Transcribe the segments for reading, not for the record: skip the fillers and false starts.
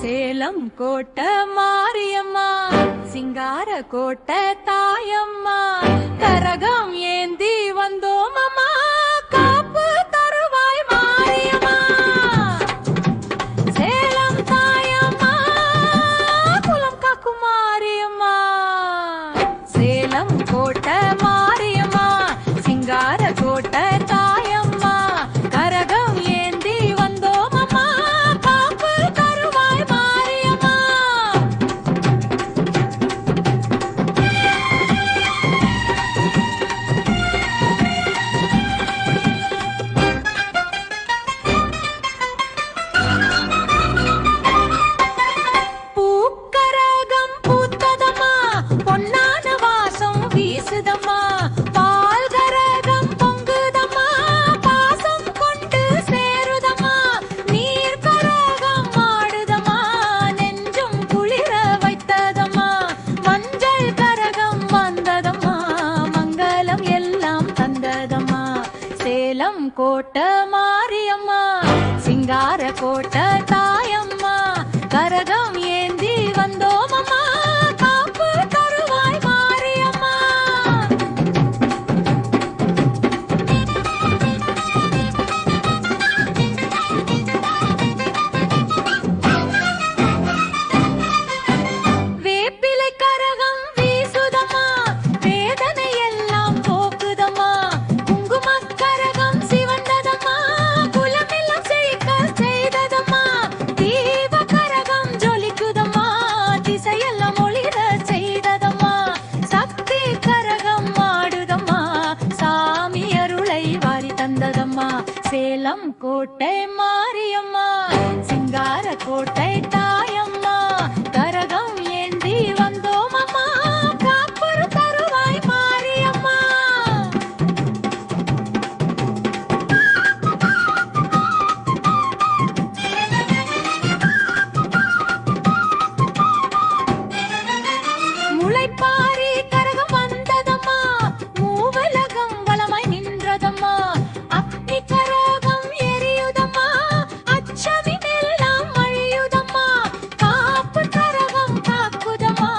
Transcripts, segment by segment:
சேலம் கோட்டை மாரியம்மா, சிங்கார கோட்டை தாயம்மா, கரகம் ஏந்தி வந்தோம் அம்மா, காப்பு தருவாய் மாரியம்மா. சேலம் தாயம்மா, குலம் காக்கும் மாரியம்மா. சேலம் கோட்டை மாரியம்மா, சிங்கார கோட்டை தாயம்மா, கரகம் ஏந்தி வந்தோம் அம்மா, காப்பு தருவாய் மாரியம்மா. பூக்கரகம் பூத்ததம்மா, பொன்னான வாசம் வீசுதம்மா, பால் கரகம் பொங்குதம்மா, பாசம் கொண்டு சேருதம்மா, நீர் கரகம் ஆடுதம்மா, நெஞ்சும் குளிர வைத்ததம்மா, மஞ்சள் கரகம் வந்ததம்மா, மங்களம் எல்லாம் தந்ததம்மா. சேலம் கோட்டை மாரியம்மா, சிங்கார கோட்டை தாயம்மா, கரகம் ஏந்தி வந்தோம் அம்மா, காப்பு தருவாய் மாரியம்மா. வேப்பிலை கரகம் வீசுதம்மா, வேதனை எல்லாம் போக்குதம்மா, குங்கும கரகம் சிவந்ததம்மா, குலமெல்லாம் செழிக்க செய்ததம்மா, தீப கரகம் ஜொலிக்குதம்மா, திசையெல்லாம் ஒளிர செய்ததம்மா, சக்தி கரகம் ஆடுதம்மா, சாமி அருளை வாரி தந்ததம்மா. சேலம் கோட்டை மாரியம்மா, சிங்கார கோட்டை தாயம்மா, கரகம் ஏந்தி வந்தோம் அம்மா, காப்பு தருவாய் மாரியம்மா. முளைப்பாரி கரகம் வந்ததம்மா, மூவலகம் வலமாய் நின்றதம்மா, அக்னி கரகம் எரியுதம்மா, அச்சமின் எல்லாம் அழியுதம்மா, காப்பு கரகம் காக்குதம்மா,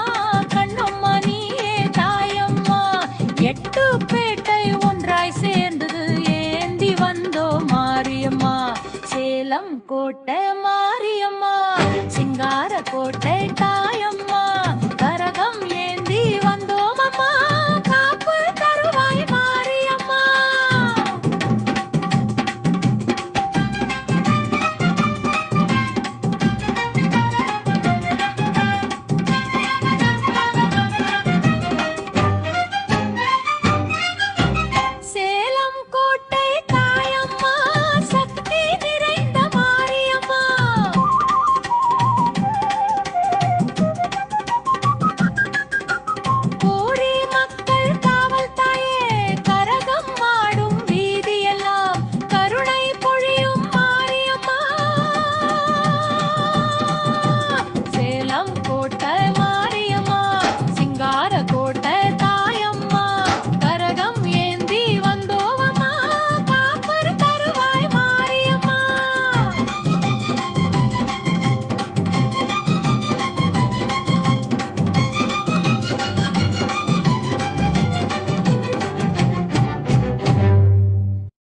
கண்ணம்மா நீயே தாயம்மா, எட்டு பேட்டை ஒன்றாய் சேர்ந்தது ஏந்தி வந்தோம் மாரியம்மா. சேலம் கோட்டை மாரியம்மா, சிங்கார கோட்டை